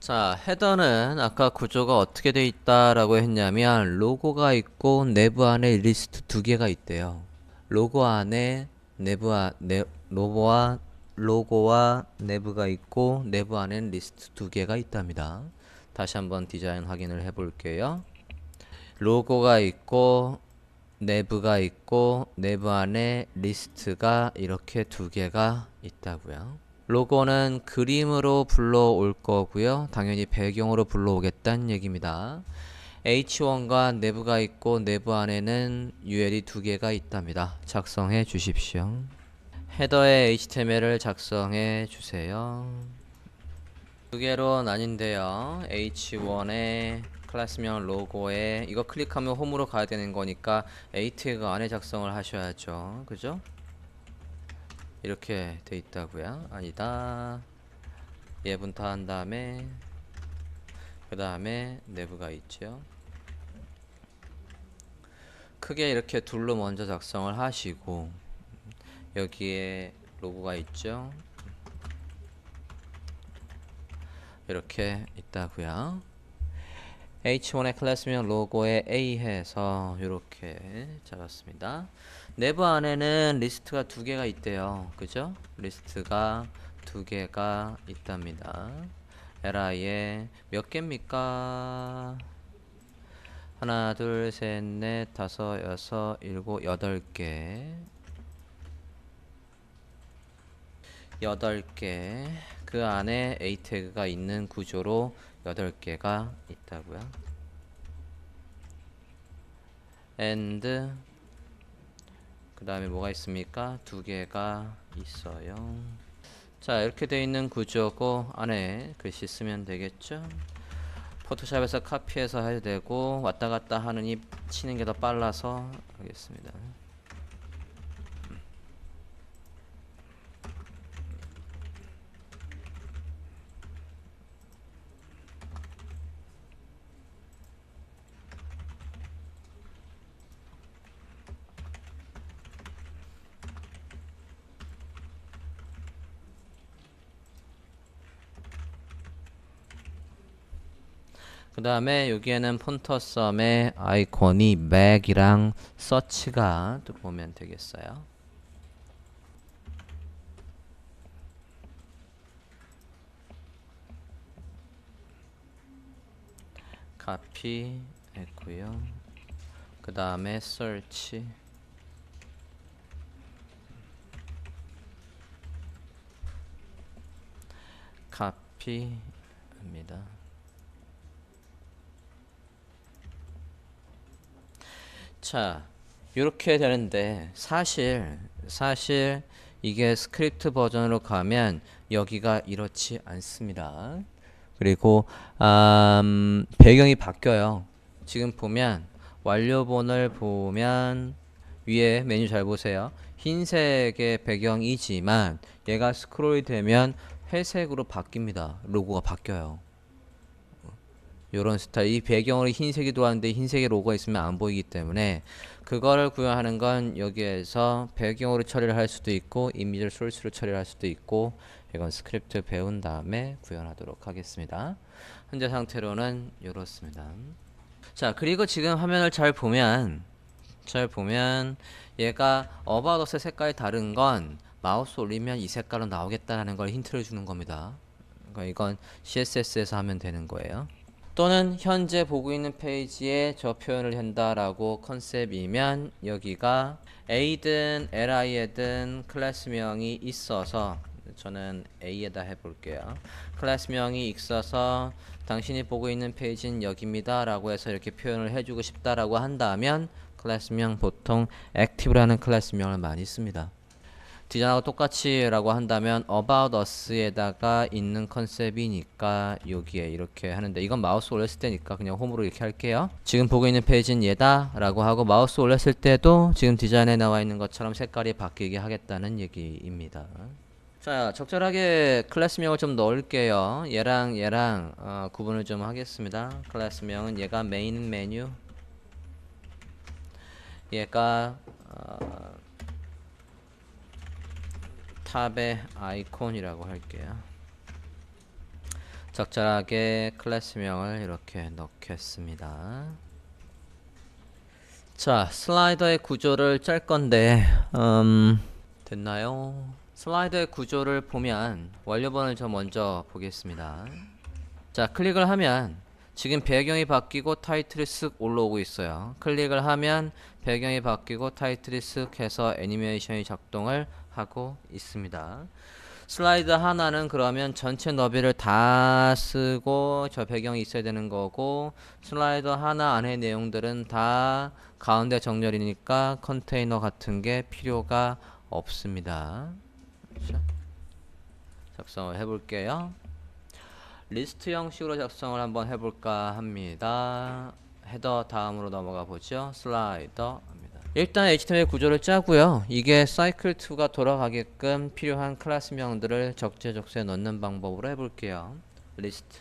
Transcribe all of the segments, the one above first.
자, 헤더는 아까 구조가 어떻게 돼 있다라고 했냐면 로고가 있고 내부 안에 리스트 두 개가 있대요. 로고 안에 로고와 내부가 있고 내부 안에는 리스트 두 개가 있답니다. 다시 한번 디자인 확인을 해 볼게요. 로고가 있고 내부가 있고 내부 안에 리스트가 이렇게 두 개가 있다고요. 로고는 그림으로 불러올 거고요. 당연히 배경으로 불러오겠다는 얘기입니다. H1과 내부가 있고 내부 안에는 UL이 두 개가 있답니다. 작성해 주십시오. 헤더에 HTML을 작성해 주세요. 두 개로 나뉜데요. H1에 클래스명 로고에 이거 클릭하면 홈으로 가야 되는 거니까 A 태그 안에 작성을 하셔야죠. 그죠? 이렇게 돼 있다고요. 아니다. 예분타 한 다음에 그 다음에 내부가 있죠. 크게 이렇게 둘로 먼저 작성을 하시고 여기에 로고가 있죠. 이렇게 있다고요. H1의 클래스명 로고에 A 해서 이렇게 잡았습니다. 내부 안에는 리스트가 두 개가 있대요. 그죠? 리스트가 두 개가 있답니다. li에 몇 개입니까? 하나, 둘, 셋, 넷, 다섯, 여섯, 일곱, 여덟 개. 여덟 개. 그 안에 A 태그가 있는 구조로 여덟 개가 있다고요. and 그 다음에 뭐가 있습니까? 두 개가 있어요. 자, 이렇게 되어 있는 구조고 안에 글씨 쓰면 되겠죠? 포토샵에서 카피해서 해도 되고 왔다 갔다 하느니 치는 게 더 빨라서 하겠습니다. 그 다음에 여기에는 폰터썸의 아이콘이 맥이랑 서치가 또 보면 되겠어요. 카피 했고요. 그 다음에 search 카피 합니다. 자, 이렇게 되는데 사실 이게 스크립트 버전으로 가면 여기가 이렇지 않습니다. 그리고 배경이 바뀌어요. 지금 보면 완료본을 보면 위에 메뉴 잘 보세요. 흰색의 배경이지만 얘가 스크롤이 되면 회색으로 바뀝니다. 로고가 바뀌어요. 요런 스타일. 이 배경으로 흰색이 들어왔는데 흰색의 로고가 있으면 안 보이기 때문에 그거를 구현하는 건 여기에서 배경으로 처리를 할 수도 있고 이미지를 소스로 처리를 할 수도 있고 이건 스크립트 배운 다음에 구현하도록 하겠습니다. 현재 상태로는 이렇습니다. 자, 그리고 지금 화면을 잘 보면 얘가 About Us의 색깔이 다른 건 마우스 올리면 이 색깔로 나오겠다는 걸 힌트를 주는 겁니다. 그러니까 이건 CSS에서 하면 되는 거예요. 또는 현재 보고 있는 페이지에 저 표현을 한다라고 컨셉이면 여기가 A든 li든 클래스명이 있어서 저는 A에다 해볼게요. 클래스명이 있어서 당신이 보고 있는 페이지는 여기입니다 라고 해서 이렇게 표현을 해주고 싶다라고 한다면 클래스명 보통 active라는 클래스명을 많이 씁니다. 디자인하고 똑같이 라고 한다면 about us에다가 있는 컨셉이니까 여기에 이렇게 하는데 이건 마우스 올렸을 때니까 그냥 홈으로 이렇게 할게요. 지금 보고 있는 페이지는 얘다 라고 하고 마우스 올렸을 때도 지금 디자인에 나와 있는 것처럼 색깔이 바뀌게 하겠다는 얘기입니다. 자, 적절하게 클래스명을 좀 넣을게요. 얘랑 구분을 좀 하겠습니다. 클래스명은 얘가 메인 메뉴, 얘가 탑의 아이콘이라고 할게요. 적절하게 클래스명을 이렇게 넣겠습니다. 자, 슬라이더의 구조를 짤 건데 됐나요? 슬라이더의 구조를 보면 완료본을 저 먼저 보겠습니다. 자, 클릭을 하면 지금 배경이 바뀌고 타이틀이 쓱 올라오고 있어요. 클릭을 하면 배경이 바뀌고 타이틀이 쓱 해서 애니메이션이 작동을 하고 있습니다. 슬라이드 하나는 그러면 전체 너비를 다 쓰고 저 배경이 있어야 되는 거고, 슬라이드 하나 안에 내용들은 다 가운데 정렬이니까 컨테이너 같은 게 필요가 없습니다. 작성을 해볼게요. 리스트 형식으로 작성을 한번 해볼까 합니다. 헤더 다음으로 넘어가 보죠. 슬라이더 합니다. 일단 HTML 구조를 짜고요. 이게 cycle2가 돌아가게끔 필요한 클래스명들을 적재적소에 넣는 방법으로 해볼게요. 리스트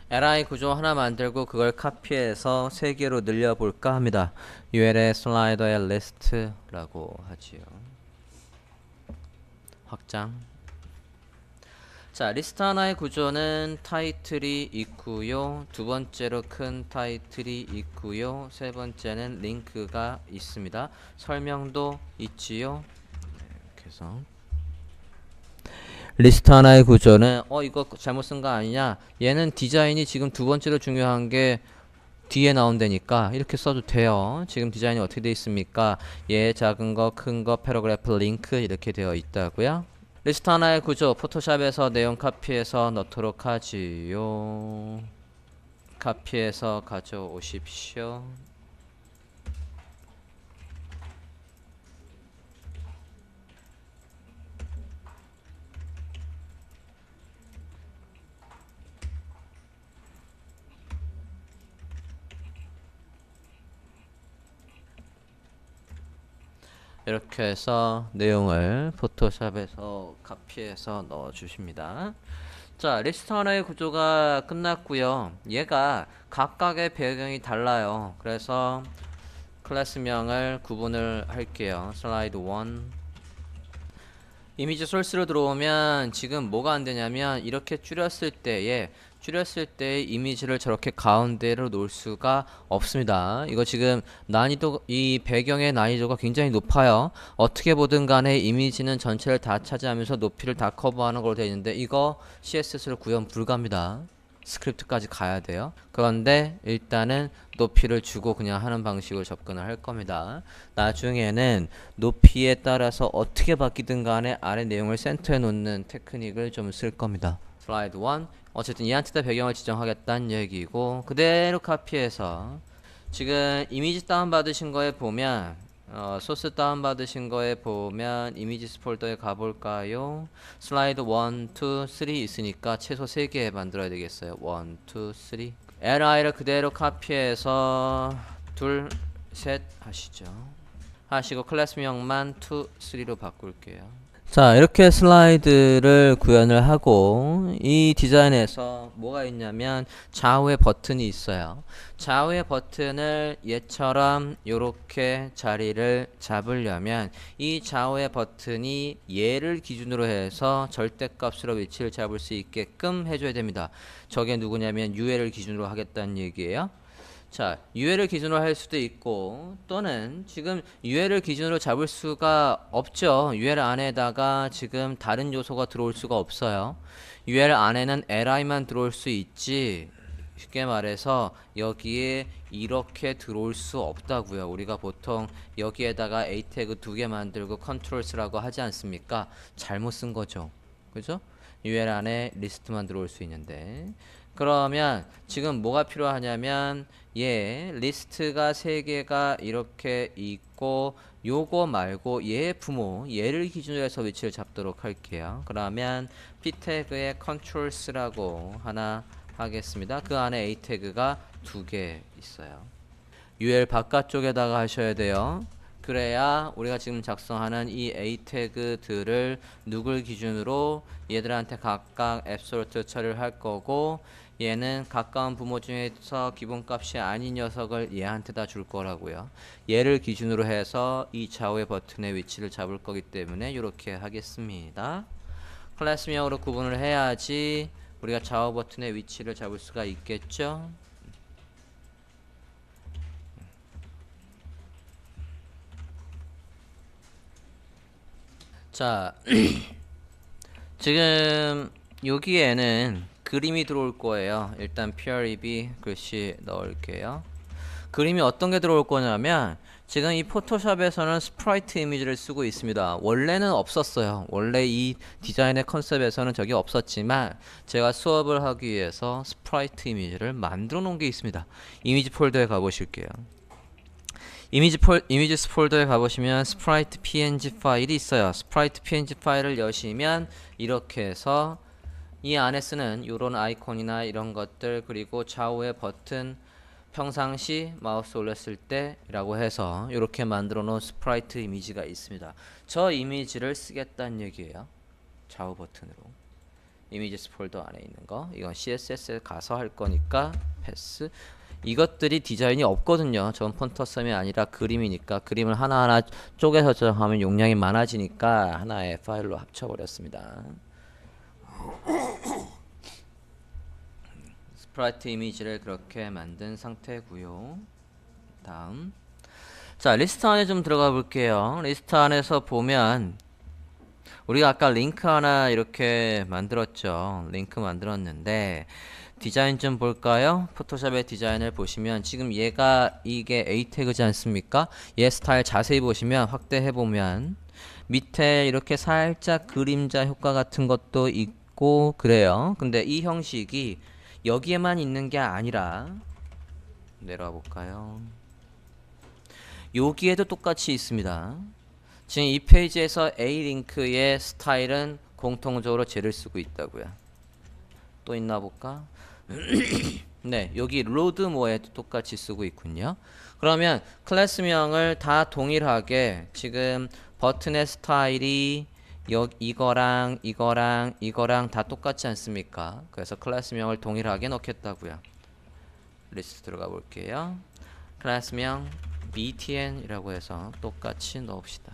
li 구조 하나 만들고 그걸 카피해서 3개로 늘려볼까 합니다. UL의 슬라이더의 list라고 하지요. 확장. 자, 리스트 하나의 구조는 타이틀이 있고요. 두 번째로 큰 타이틀이 있고요. 세 번째는 링크가 있습니다. 설명도 있지요. 이렇게 해서 리스트 하나의 구조는 이거 잘못 쓴 거 아니냐, 얘는 디자인이 지금 두 번째로 중요한 게 뒤에 나온다니까 이렇게 써도 돼요. 지금 디자인이 어떻게 되어 있습니까? 얘 작은 거, 큰 거, 패러그래프, 링크 이렇게 되어 있다고요. 리스트 하나의 구조 포토샵에서 내용 카피해서 넣도록 하지요. 카피해서 가져오십시오. 이렇게 해서 내용을 포토샵에서 카피해서 넣어 주십니다. 자, 리스트 하나의 구조가 끝났고요. 얘가 각각의 배경이 달라요. 그래서 클래스명을 구분을 할게요. 슬라이드 1 이미지 소스로 들어오면 지금 뭐가 안 되냐면 이렇게 줄였을 때에 이미지를 저렇게 가운데로 놓을 수가 없습니다. 이거 지금 난이도, 이 배경의 난이도가 굉장히 높아요. 어떻게 보든 간에 이미지는 전체를 다 차지하면서 높이를 다 커버하는 걸로 되어 있는데 이거 CSS로 구현 불가합니다. 스크립트까지 가야 돼요. 그런데 일단은 높이를 주고 그냥 하는 방식으로 접근을 할 겁니다. 나중에는 높이에 따라서 어떻게 바뀌든 간에 아래 내용을 센터에 놓는 테크닉을 좀 쓸 겁니다. 슬라이드 1 어쨌든 얘한테 배경을 지정하겠다는 얘기고, 그대로 카피해서 지금 이미지 다운받으신 거에 보면 소스 다운받으신 거에 보면 이미지스 폴더에 가볼까요? 슬라이드 1, 2, 3 있으니까 최소 3개 만들어야 되겠어요. 1, 2, 3 li를 그대로 카피해서 둘, 셋 하시고 클래스명만 2, 3로 바꿀게요. 자, 이렇게 슬라이드를 구현을 하고, 이 디자인에서 뭐가 있냐면 좌우에 버튼이 있어요. 좌우의 버튼을 얘처럼 이렇게 자리를 잡으려면 이 좌우의 버튼이 얘를 기준으로 해서 절대값으로 위치를 잡을 수 있게끔 해줘야 됩니다. 저게 누구냐면 UL을 기준으로 하겠다는 얘기예요. 자, UL을 기준으로 할 수도 있고, 또는 지금 UL을 기준으로 잡을 수가 없죠. UL 안에다가 지금 다른 요소가 들어올 수가 없어요. UL 안에는 li만 들어올 수 있지, 쉽게 말해서 여기에 이렇게 들어올 수 없다고요. 우리가 보통 여기에다가 A 태그 2개 만들고 컨트롤스라고 하지 않습니까? 잘못 쓴 거죠. 그죠? UL 안에 리스트만 들어올 수 있는데, 그러면 지금 뭐가 필요하냐면 얘 리스트가 3개가 이렇게 있고, 요거 말고 얘 부모, 얘를 기준으로 해서 위치를 잡도록 할게요. 그러면 p 태그에 controls라고 하나 하겠습니다. 그 안에 a 태그가 2개 있어요. UL 바깥쪽에다가 하셔야 돼요. 그래야 우리가 지금 작성하는 이 A 태그들을 누굴 기준으로 얘들한테 각각 앱솔루트 처리를 할 거고, 얘는 가까운 부모 중에서 기본값이 아닌 녀석을 얘한테다 줄 거라고요. 얘를 기준으로 해서 이 좌우의 버튼의 위치를 잡을 거기 때문에 이렇게 하겠습니다. 클래스명으로 구분을 해야지 우리가 좌우 버튼의 위치를 잡을 수가 있겠죠. 자, 지금 여기에는 그림이 들어올 거예요. 일단 preb 글씨 넣을게요. 그림이 어떤 게 들어올 거냐면, 지금 이 포토샵에서는 스프라이트 이미지를 쓰고 있습니다. 원래는 없었어요. 원래 이 디자인의 컨셉에서는 저게 없었지만 제가 수업을 하기 위해서 스프라이트 이미지를 만들어 놓은 게 있습니다. 이미지 폴더에 가보실게요. 이미지스 폴더에 가보시면 스프라이트 png 파일이 있어요. 스프라이트 png 파일을 여시면 이렇게 해서 이 안에 쓰는 이런 아이콘이나 이런 것들, 그리고 좌우의 버튼, 평상시 마우스 올렸을 때 라고 해서 이렇게 만들어 놓은 스프라이트 이미지가 있습니다. 저 이미지를 쓰겠다는 얘기예요. 좌우 버튼으로 이미지스 폴더 안에 있는 거, 이건 CSS에 가서 할 거니까 패스. 이것들이 디자인이 없거든요. 전 폰터썸이 아니라 그림이니까, 그림을 하나하나 쪼개서 저장하면 용량이 많아지니까 하나의 파일로 합쳐버렸습니다. 스프라이트 이미지를 그렇게 만든 상태고요. 다음, 자, 리스트 안에 좀 들어가 볼게요. 리스트 안에서 보면 우리가 아까 링크 하나 이렇게 만들었죠. 링크 만들었는데 디자인 좀 볼까요? 포토샵의 디자인을 보시면 지금 얘가 이게 A 태그지 않습니까? 얘 스타일 자세히 보시면, 확대해 보면 밑에 이렇게 살짝 그림자 효과 같은 것도 있고 그래요. 근데 이 형식이 여기에만 있는 게 아니라, 내려와 볼까요? 여기에도 똑같이 있습니다. 지금 이 페이지에서 A 링크의 스타일은 공통적으로 쟤를 쓰고 있다고요. 또 있나 볼까? 네, 여기 로드 모에도 똑같이 쓰고 있군요. 그러면 클래스명을 다 동일하게, 지금 버튼의 스타일이 이거랑 다 똑같지 않습니까? 그래서 클래스명을 동일하게 넣겠다고요. 리스트 들어가 볼게요. 클래스명 btn이라고 해서 똑같이 넣읍시다.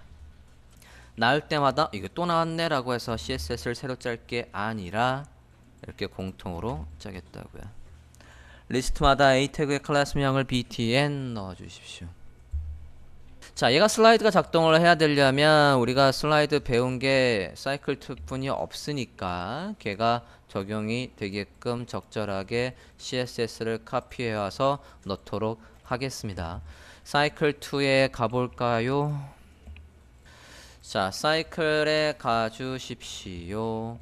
나올 때마다 이거 또 나왔네 라고 해서 CSS를 새로 짤 게 아니라 이렇게 공통으로 짜겠다고요. 리스트마다 A 태그의 클래스명을 btn 넣어 주십시오. 자, 얘가 슬라이드가 작동을 해야 되려면 우리가 슬라이드 배운 게 사이클2 뿐이 없으니까 걔가 적용이 되게끔 적절하게 CSS를 카피해 와서 넣도록 하겠습니다. 사이클2에 가볼까요? 자, 사이클에 가주십시오.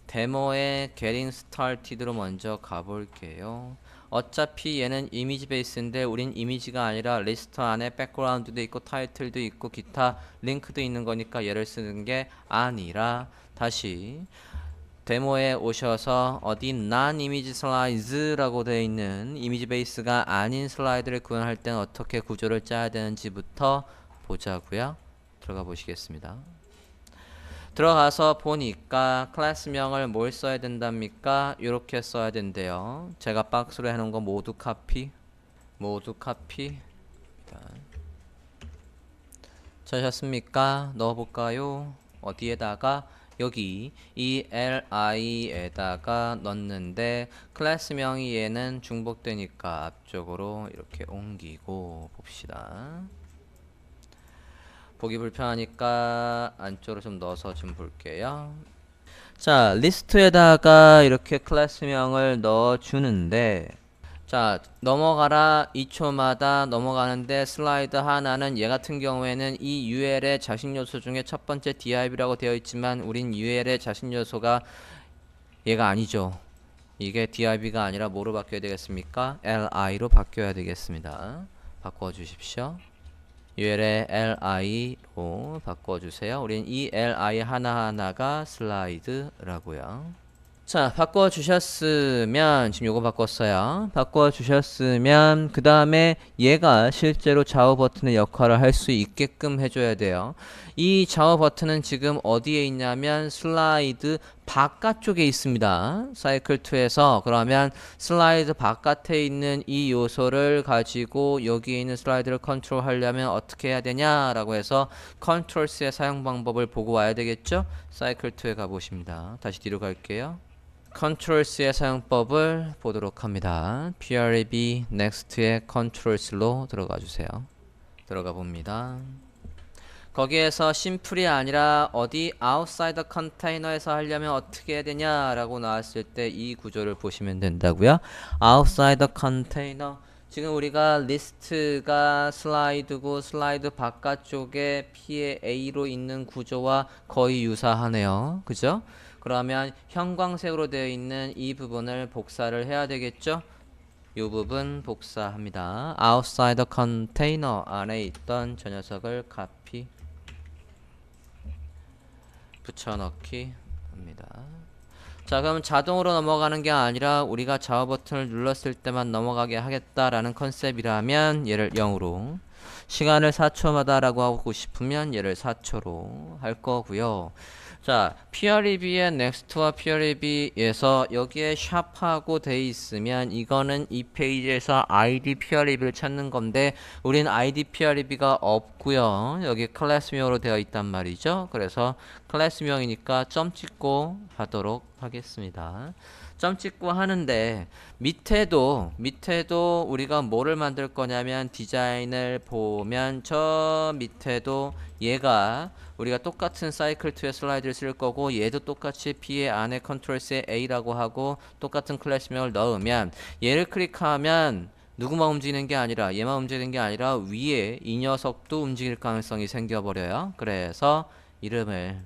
데모에 Getting Started로 먼저 가볼게요. 어차피 얘는 이미지 베이스인데 우린 이미지가 아니라 리스트 안에 백그라운드도 있고 타이틀도 있고 기타 링크도 있는 거니까 얘를 쓰는 게 아니라, 다시 데모에 오셔서 어디 non image slide라고 되어 있는 이미지 베이스가 아닌 슬라이드를 구현할 때는 어떻게 구조를 짜야 되는지부터 보자고요. 들어가 보시겠습니다. 들어가서 보니까 클래스명을 뭘 써야 된답니까? 이렇게 써야 된대요. 제가 박스로 해놓은 거 모두 카피. 찾으셨습니까? 넣어볼까요? 어디에다가? 여기 이 li에다가 넣는데, 클래스명이 얘는 중복되니까 앞쪽으로 이렇게 옮기고 봅시다. 보기 불편하니까 안쪽으로 좀 넣어서 좀 볼게요. 자, 리스트에다가 이렇게 클래스명을 넣어 주는데, 자, 넘어가라 2초마다 넘어가는데 슬라이드 하나는 얘 같은 경우에는 이 UL의 자식 요소 중에 첫 번째 div라고 되어 있지만 우린 UL의 자식 요소가 얘가 아니죠. 이게 div가 아니라 뭐로 바뀌어야 되겠습니까? li로 바뀌어야 되겠습니다. 바꿔 주십시오. UL의 li로 바꿔주세요. 우린 이 li 하나하나가 슬라이드라고요. 자, 바꿔주셨으면, 지금 요거 바꿨어요. 바꿔주셨으면, 그 다음에 얘가 실제로 좌우 버튼의 역할을 할 수 있게끔 해줘야 돼요. 이 좌우 버튼은 지금 어디에 있냐면, 슬라이드 바깥쪽에 있습니다. 사이클2에서. 그러면 슬라이드 바깥에 있는 이 요소를 가지고 여기에 있는 슬라이드를 컨트롤 하려면 어떻게 해야 되냐라고 해서 컨트롤스의 사용 방법을 보고 와야 되겠죠? 사이클2에 가보십니다. 다시 뒤로 갈게요. 컨트롤스의 사용법을 보도록 합니다. PRAB Next의 컨트롤스로 들어가 주세요. 들어가 봅니다. 거기에서 심플이 아니라 어디 아웃사이더 컨테이너에서 하려면 어떻게 해야 되냐라고 나왔을 때 이 구조를 보시면 된다고요. 아웃사이더 컨테이너, 지금 우리가 리스트가 슬라이드고 슬라이드 바깥쪽에 P의 A로 있는 구조와 거의 유사하네요. 그죠? 그러면 형광색으로 되어 있는 이 부분을 복사를 해야 되겠죠? 이 부분 복사합니다. outside the container 안에 있던 저 녀석을 copy 붙여넣기 합니다. 자, 그럼 자동으로 넘어가는 게 아니라 우리가 좌우 버튼을 눌렀을 때만 넘어가게 하겠다라는 컨셉이라면 얘를 0으로, 시간을 4초마다 라고 하고 싶으면 얘를 4초로 할 거고요. 자, PREB의 Next와 PREB에서 여기에 샵하고 돼 있으면 이거는 이 페이지에서 ID PREB를 찾는 건데 우린 ID PREB가 없고요. 여기 클래스명으로 되어 있단 말이죠. 그래서 클래스명이니까 점 찍고 하도록 하겠습니다. 점 찍고 하는데 밑에도 우리가 뭐를 만들 거냐면 디자인을 보면 저 밑에도 얘가 우리가 똑같은 사이클2의 슬라이드를 쓸 거고 얘도 똑같이 B의 안에 컨트롤스의 A라고 하고 똑같은 클래스명을 넣으면 얘를 클릭하면 누구만 움직이는 게 아니라 얘만 움직이는 게 아니라 위에 이 녀석도 움직일 가능성이 생겨버려요. 그래서 이름을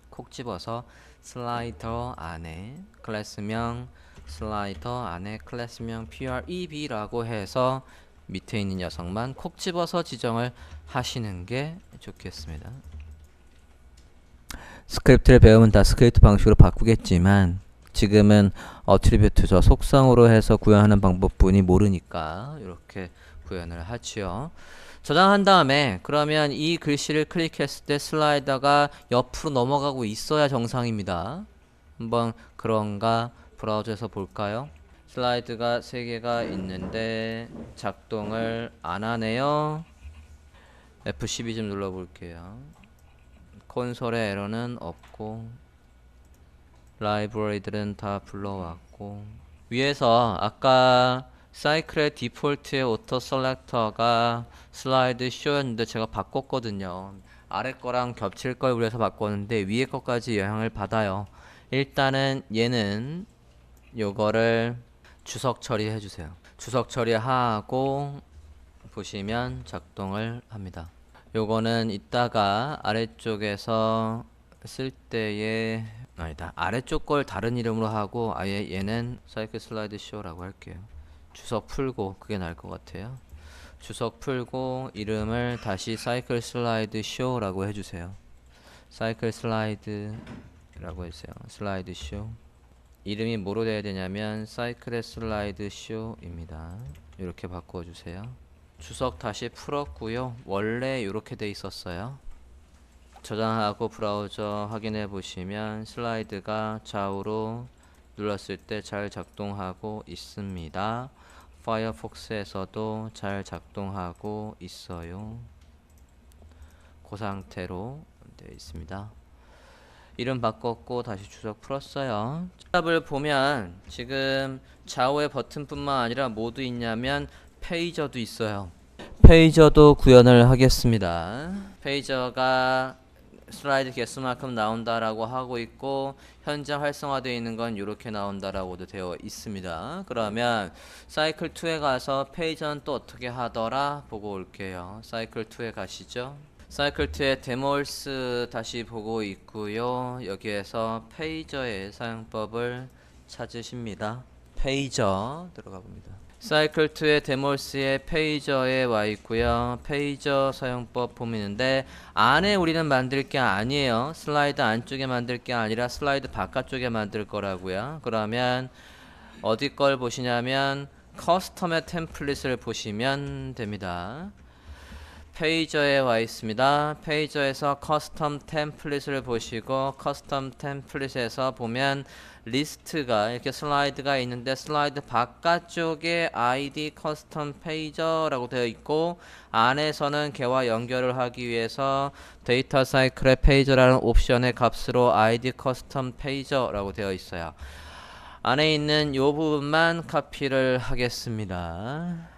콕 집어서 슬라이더 안에 클래스명 슬라이더 안에 클래스명 PREB라고 해서 밑에 있는 녀석만 콕 집어서 지정을 하시는 게 좋겠습니다. 스크립트를 배우면 다 스크립트 방식으로 바꾸겠지만 지금은 어트리뷰트 저 속성으로 해서 구현하는 방법뿐이 모르니까 이렇게 구현을 하지요. 저장한 다음에 그러면 이 글씨를 클릭했을 때 슬라이더가 옆으로 넘어가고 있어야 정상입니다. 한번 그런가 브라우저에서 볼까요? 슬라이드가 3개가 있는데 작동을 안 하네요. F12 좀 눌러 볼게요. 콘솔에 에러는 없고 라이브러리들은 다 불러왔고 위에서 아까 사이클의 디폴트의 오토 셀렉터가 슬라이드 쇼였는데 제가 바꿨거든요. 아래 거랑 겹칠 걸 그래서 바꿨는데 위에 것까지 영향을 받아요. 일단은 얘는 요거를 주석 처리해 주세요. 주석 처리하고 보시면 작동을 합니다. 요거는 이따가 아래쪽에서 쓸 때에 아니다, 아래쪽 걸 다른 이름으로 하고 아예 얘는 사이클 슬라이드 쇼라고 할게요. 주석 풀고 그게 나을 것 같아요. 주석 풀고 이름을 다시 사이클 슬라이드 쇼라고 해주세요. 사이클 슬라이드라고 해주세요. 슬라이드 쇼. 이름이 뭐로 돼야 되냐면 사이클의 슬라이드 쇼입니다. 이렇게 바꿔주세요. 주석 다시 풀었고요. 원래 이렇게 돼 있었어요. 저장하고 브라우저 확인해 보시면 슬라이드가 좌우로 눌렀을 때 잘 작동하고 있습니다. 파이어폭스에서도 잘 작동하고 있어요. 그 상태로 되어 있습니다. 이름 바꿨고 다시 주석 풀었어요. tab을 보면 지금 좌우의 버튼뿐만 아니라 뭐도 있냐면 페이저도 있어요. 페이저도 구현을 하겠습니다. 페이저가 슬라이드 개수만큼 나온다라고 하고 있고 현재 활성화되어 있는 건 이렇게 나온다라고도 되어 있습니다. 그러면 사이클 2에 가서 페이저는 또 어떻게 하더라 보고 올게요. 사이클 2에 가시죠. 사이클 2의 데모얼스 다시 보고 있고요. 여기에서 페이저의 사용법을 찾으십니다. 페이저 들어가 봅니다. 사이클2의 데몰스의 페이저에 와 있고요. 페이저 사용법 보이는데 안에 우리는 만들 게 아니에요. 슬라이드 안쪽에 만들 게 아니라 슬라이드 바깥쪽에 만들 거라고요. 그러면 어디 걸 보시냐면 커스텀의 템플릿을 보시면 됩니다. 페이저에 와 있습니다. 페이저에서 커스텀 템플릿을 보시고 커스텀 템플릿에서 보면 리스트가 이렇게 슬라이드가 있는데 슬라이드 바깥쪽에 ID 커스텀 페이저라고 되어 있고 안에서는 걔와 연결을 하기 위해서 데이터 사이클의 페이저라는 옵션의 값으로 ID 커스텀 페이저라고 되어 있어요. 안에 있는 이 부분만 카피를 하겠습니다.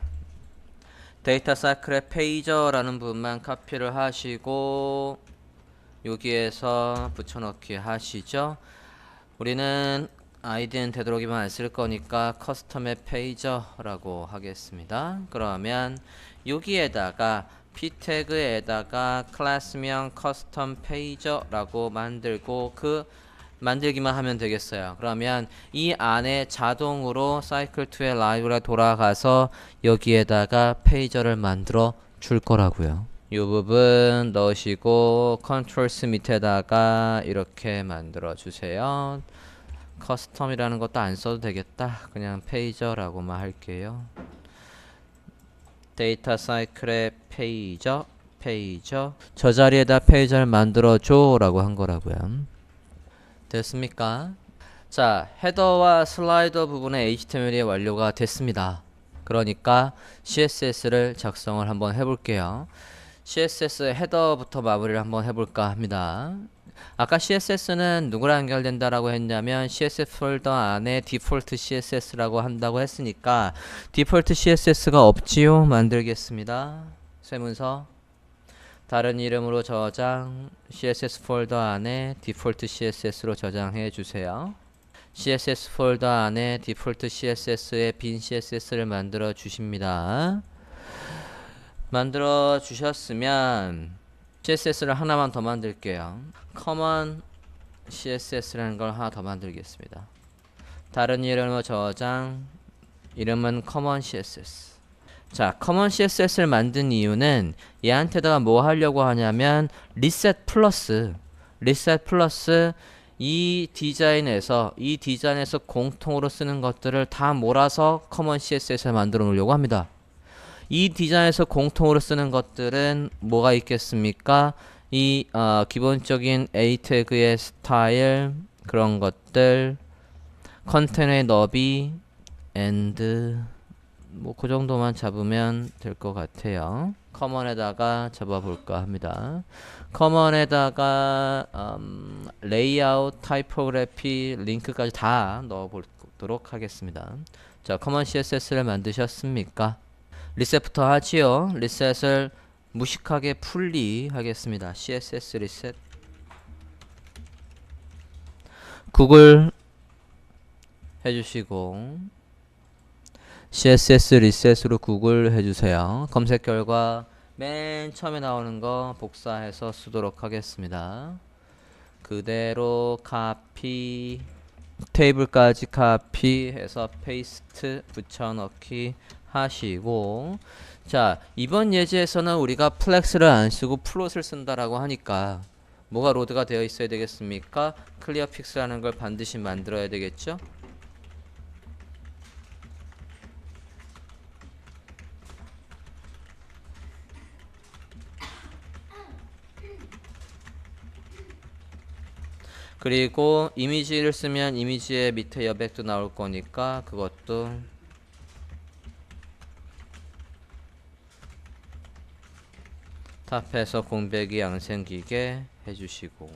데이터 사이클의 페이저라는 부분만 카피를 하시고 여기에서 붙여넣기 하시죠. 우리는 아이디는 되도록이면 안 쓸 거니까 커스텀의 페이저라고 하겠습니다. 그러면 여기에다가 p 태그에다가 클래스명 커스텀 페이저라고 만들고 만들기만 하면 되겠어요. 그러면 이 안에 자동으로 사이클2의 라이브러리가 돌아가서 여기에다가 페이저를 만들어 줄 거라고요. 이 부분 넣으시고 컨트롤스 밑에다가 이렇게 만들어 주세요. 커스텀이라는 것도 안 써도 되겠다. 그냥 페이저라고만 할게요. 데이터 사이클의 페이저 저 자리에다 페이저를 만들어 줘 라고 한 거라고요. 됐습니까? 자, 헤더와 슬라이더 부분의 HTML이 완료가 됐습니다. 그러니까 CSS를 작성을 한번 해볼게요. CSS 헤더부터 마무리를 한번 해볼까 합니다. 아까 CSS는 누구랑 연결된다라고 했냐면 CSS 폴더 안에 디폴트 CSS라고 한다고 했으니까 디폴트 CSS가 없지요? 만들겠습니다. 쇠문서 다른 이름으로 저장 CSS 폴더 안에 디폴트 CSS로 저장해 주세요. CSS 폴더 안에 디폴트 CSS에 빈 CSS를 만들어 주십니다. 만들어 주셨으면 CSS를 하나만 더 만들게요. common CSS라는 걸 하나 더 만들겠습니다. 다른 이름으로 저장 이름은 common CSS. 자, common CSS를 만든 이유는 얘한테다가 뭐 하려고 하냐면 reset 플러스 이 디자인에서 공통으로 쓰는 것들을 다 몰아서 common CSS를 만들어 놓으려고 합니다. 이 디자인에서 공통으로 쓰는 것들은 뭐가 있겠습니까? 기본적인 A 태그의 스타일 그런 것들 컨테너의 너비 and 뭐 그 정도만 잡으면 될 것 같아요. 커먼에다가 잡아볼까 합니다. 커먼에다가 레이아웃, 타이포그래피, 링크까지 다 넣어보도록 하겠습니다. 자, 커먼 CSS를 만드셨습니까? 리셋부터 하지요. 리셋을 무식하게 풀리 하겠습니다. CSS 리셋 구글 해주시고 CSS 리셋으로 구글 해주세요. 검색 결과 맨 처음에 나오는 거 복사해서 쓰도록 하겠습니다. 그대로 카피 테이블까지 카피해서 페이스트 붙여넣기 하시고 자, 이번 예제에서는 우리가 플렉스를 안 쓰고 플롯을 쓴다라고 하니까 뭐가 로드가 되어 있어야 되겠습니까? 클리어 픽스라는 걸 반드시 만들어야 되겠죠? 그리고 이미지를 쓰면 이미지의 밑에 여백도 나올 거니까 그것도 탑에서 공백이 안 생기게 해주시고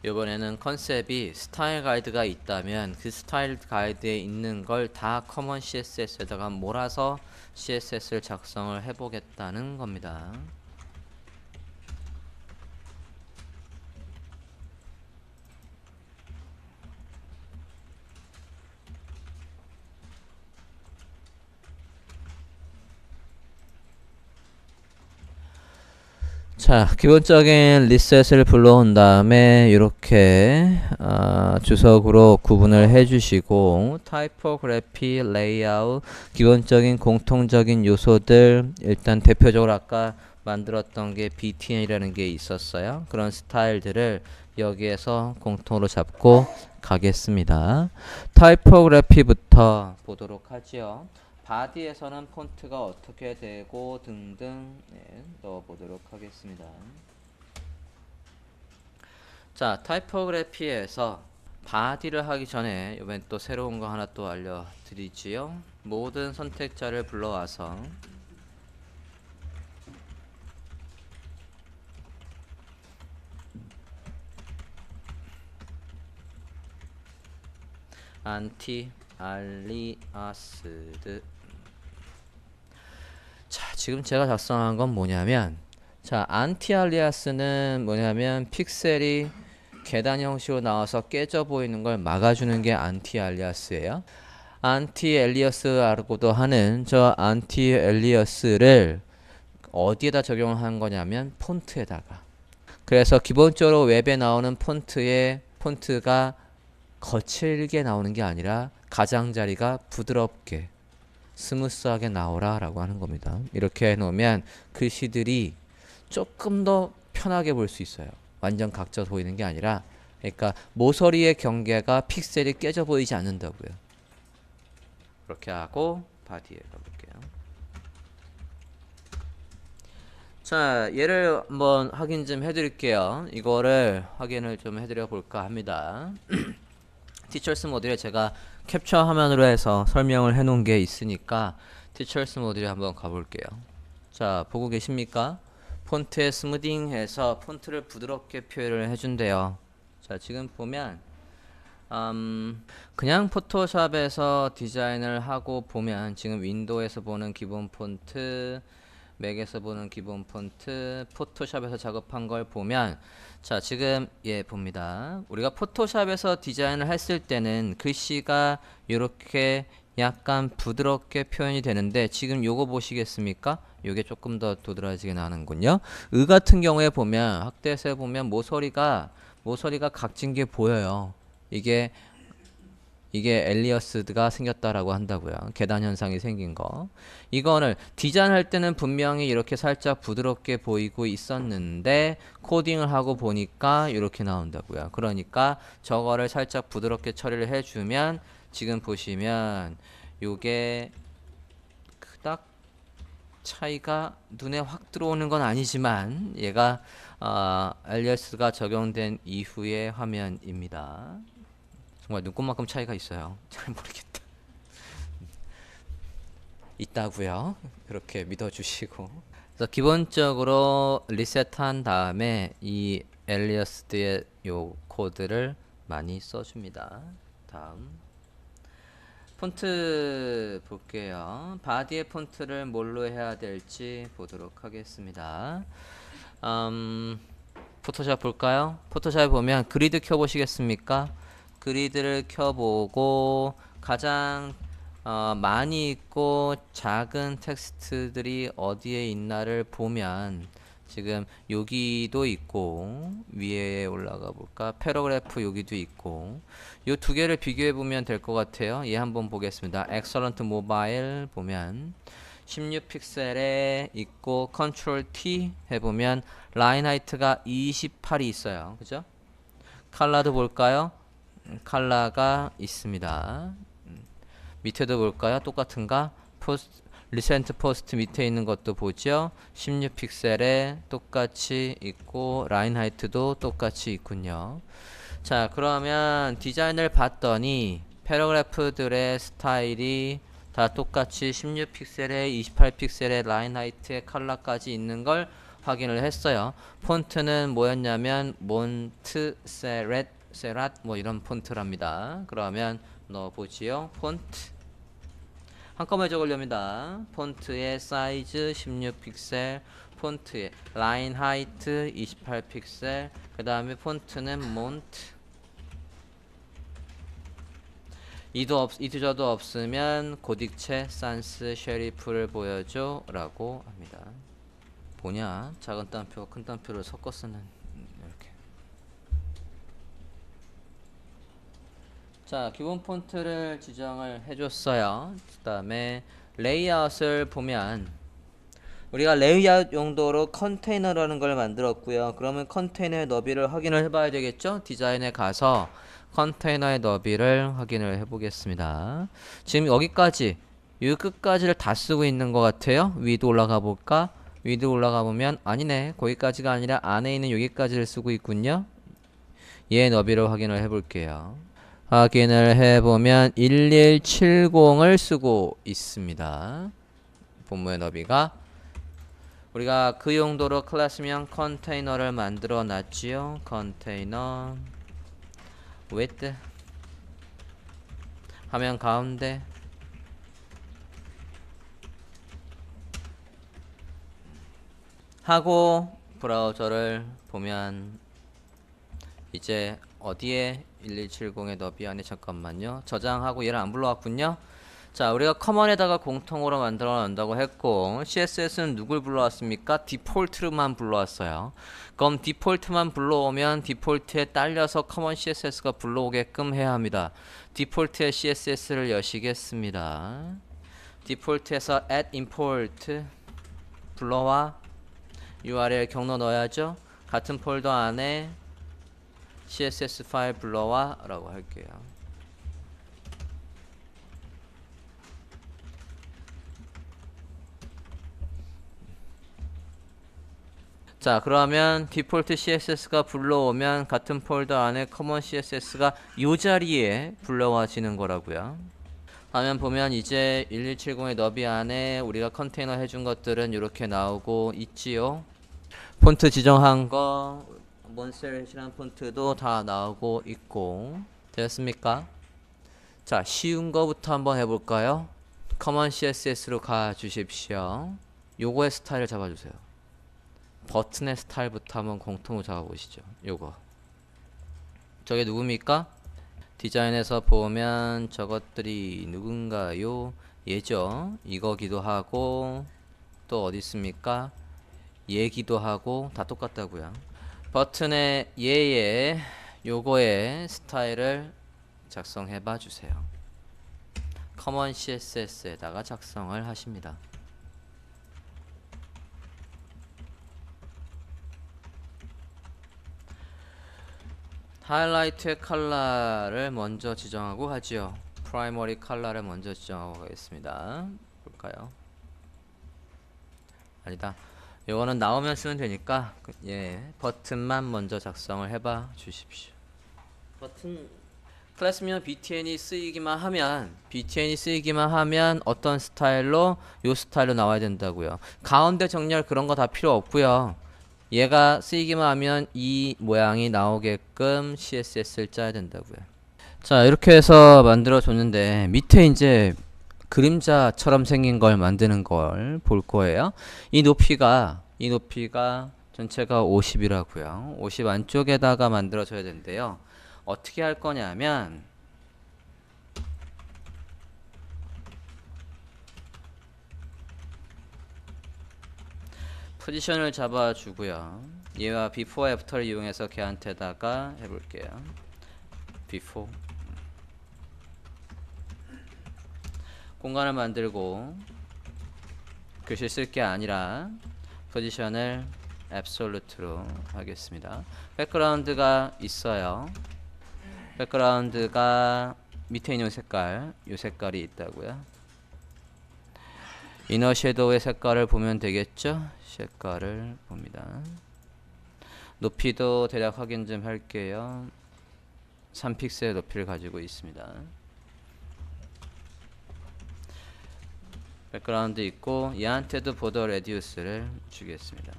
이번에는 컨셉이 스타일 가이드가 있다면 그 스타일 가이드에 있는 걸 다 커먼 CSS에다가 몰아서 CSS를 작성을 해보겠다는 겁니다. 자, 기본적인 리셋을 불러온 다음에 이렇게 주석으로 구분을 해주시고 타이포그래피, 레이아웃, 기본적인 공통적인 요소들 일단 대표적으로 아까 만들었던 게 BTN이라는 게 있었어요. 그런 스타일들을 여기에서 공통으로 잡고 가겠습니다. 타이포그래피부터 보도록 하지요. 바디에서는 폰트가 어떻게 되고 등등 넣어보도록 하겠습니다. 자, 타이포그래피에서 바디를 하기 전에 이번엔 또 새로운 거 하나 또 알려드리지요. 모든 선택자를 불러와서 안티 알리아스드. 자, 지금 제가 작성한 건 뭐냐면, 자, 안티 알리아스는 뭐냐면 픽셀이 계단 형식으로 나와서 깨져 보이는 걸 막아주는 게 안티 알리아스예요. 안티 엘리어스라고도 하는 저 안티 엘리어스를 어디에다 적용한 거냐면 폰트에다가. 그래서 기본적으로 웹에 나오는 폰트가 거칠게 나오는 게 아니라 가장자리가 부드럽게 스무스하게 나오라 라고 하는 겁니다. 이렇게 해놓으면 글씨들이 조금 더 편하게 볼 수 있어요. 완전 각져 보이는 게 아니라, 그러니까 모서리의 경계가 픽셀이 깨져 보이지 않는다고요. 그렇게 하고 바디에 가볼게요. 자, 얘를 한번 확인 좀 해드릴게요. 이거를 확인을 좀 해드려 볼까 합니다. 티처스 모듈에 제가 캡처 화면으로 해서 설명을 해 놓은 게 있으니까 티처스 모듈에 한번 가볼게요. 자, 보고 계십니까? 폰트에 스무딩해서 폰트를 부드럽게 표현을 해준대요. 자, 지금 보면 그냥 포토샵에서 디자인을 하고 보면 지금 윈도우에서 보는 기본 폰트, 맥에서 보는 기본 폰트, 포토샵에서 작업한 걸 보면, 자, 지금 봅니다. 우리가 포토샵에서 디자인을 했을 때는 글씨가 이렇게 약간 부드럽게 표현이 되는데, 지금 요거 보시겠습니까? 요게 조금 더 도드라지게 나는군요. 같은 경우에 보면 확대해서 보면 모서리가 각진 게 보여요. 이게 엘리어스가 생겼다라고 한다고요. 계단 현상이 생긴 거. 이거를 디자인할 때는 분명히 이렇게 살짝 부드럽게 보이고 있었는데 코딩을 하고 보니까 이렇게 나온다고요. 그러니까 저거를 살짝 부드럽게 처리를 해주면 지금 보시면 요게 그닥 차이가 눈에 확 들어오는 건 아니지만 얘가 엘리어스가 적용된 이후의 화면입니다. 정말 눈곱만큼 차이가 있어요. 잘 모르겠다. 있다고요. 그렇게 믿어주시고. 그래서 기본적으로 리셋한 다음에 이 엘리어스의 요 코드를 많이 써줍니다. 다음 폰트 볼게요. 바디의 폰트를 뭘로 해야 될지 보도록 하겠습니다. 포토샵 볼까요? 포토샵 보면 그리드 켜보시겠습니까? 그리드를 켜보고 가장 많이 있고 작은 텍스트들이 어디에 있나를 보면 지금 여기도 있고 위에 올라가 볼까? 패러그래프 여기도 있고 요 두 개를 비교해 보면 될 것 같아요. 얘 한번 보겠습니다. Excellent Mobile 보면 16픽셀에 있고 컨트롤 T 해보면 라인 하이트가 28이 있어요. 그죠? 컬러도 볼까요? 컬러가 있습니다. 밑에도 볼까요? 똑같은가? 리센트 포스트 밑에 있는 것도 보죠. 16픽셀에 똑같이 있고 라인 하이트도 똑같이 있군요. 자, 그러면 디자인을 봤더니 패러그래프들의 스타일이 다 똑같이 16픽셀에 28픽셀에 라인 하이트에 컬러까지 있는 걸 확인을 했어요. 폰트는 뭐였냐면 몬트세렛 뭐 이런 폰트랍니다. 그러면 넣어보지요. 폰트 한꺼번에 적으렵니다. 폰트의 사이즈 16픽셀, 폰트의 라인 하이트 28픽셀, 그 다음에 폰트는 몬트. 이두저도 없으면 고딕체 산스 쉐리프를 보여줘 라고 합니다. 뭐냐? 작은 따옴표, 큰 따옴표를 섞어 쓰는 이렇게. 자, 기본 폰트를 지정을 해줬어요. 그 다음에 레이아웃을 보면 우리가 레이아웃 용도로 컨테이너라는 걸 만들었고요. 그러면 컨테이너의 너비를 확인을 해봐야 되겠죠? 디자인에 가서 컨테이너의 너비를 확인을 해보겠습니다. 지금 여기까지, 이 끝까지를 다 쓰고 있는 것 같아요. 위도 올라가 볼까? 위도 올라가 보면 아니네. 거기까지가 아니라 안에 있는 여기까지를 쓰고 있군요. 얘의 너비를 확인을 해볼게요. 확인을 해보면 1170을 쓰고 있습니다. 본문의 너비가. 우리가 그 용도로 클래스명 컨테이너를 만들어 놨지요. 컨테이너 width 화면 가운데 하고 브라우저를 보면 이제 어디에 1170의 너비 안에 잠깐만요. 저장하고 얘를 안 불러왔군요. 자, 우리가 커먼에다가 공통으로 만들어 놓는다고 했고 CSS는 누굴 불러왔습니까? 디폴트만 불러왔어요. 그럼 디폴트만 불러오면 디폴트에 딸려서 커먼 CSS가 불러오게끔 해야 합니다. 디폴트의 CSS를 여시겠습니다. 디폴트에서 add import 불러와 URL 경로 넣어야죠. 같은 폴더 안에 CSS 파일 불러와 라고 할게요. 자, 그러면 디폴트 CSS가 불러오면 같은 폴더 안에 커먼 CSS가 이 자리에 불러와지는 거라고요. 화면 보면 이제 1170의 너비 안에 우리가 컨테이너 해준 것들은 이렇게 나오고 있지요. 폰트 지정한 거 몬셀이라는 폰트도 다 나오고 있고. 되었습니까? 자, 쉬운 거부터 한번 해볼까요? 커먼 CSS로 가 주십시오. 요거의 스타일을 잡아주세요. 버튼의 스타일부터 한번 공통으로 잡아보시죠. 요거. 저게 누굽니까? 디자인에서 보면 저것들이 누군가요? 얘죠. 이거기도 하고 또 어디 있습니까? 얘기도 하고 다 똑같다고요. 버튼의 얘의 요거의 스타일을 작성해 봐 주세요. 커먼 CSS에다가 작성을 하십니다. 하이라이트의 컬러를 먼저 지정하고 하지요. 프라이머리 컬러를 먼저 지정하고 가겠습니다. 볼까요? 아니다. 요거는 나오면 쓰면 되니까 예, 버튼만 먼저 작성을 해봐 주십시오. 버튼 클래스명 btn이 쓰이기만 하면 어떤 스타일로 요 스타일로 나와야 된다고요. 가운데 정렬 그런 거 다 필요 없고요. 얘가 쓰이기만 하면 이 모양이 나오게끔 CSS를 짜야 된다고요. 자, 이렇게 해서 만들어 줬는데 밑에 이제 그림자처럼 생긴 걸 만드는 걸 볼 거예요. 이 높이가 전체가 50이라고요. 50 안쪽에다가 만들어 줘야 된대요. 어떻게 할 거냐면 포지션을 잡아주고요. 얘와 before, after를 이용해서 걔한테다가 해볼게요. before 공간을 만들고 글씨 쓸 게 아니라 포지션을 absolute로 하겠습니다. 백그라운드가 있어요. 백그라운드가 밑에 있는 색깔, 이 색깔이 있다고요. 이너 섀도우의 색깔을 보면 되겠죠? 색깔을 봅니다. 높이도 대략 확인 좀 할게요. 3픽셀 높이를 가지고 있습니다. 백그라운드 있고 얘한테도 보더 레디우스를 주겠습니다.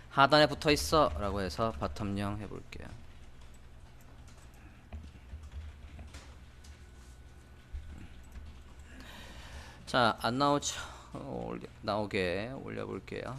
하단에 붙어 있어 라고 해서 바텀0 해볼게요. 자, 안 나오죠? 나오게 올려볼게요.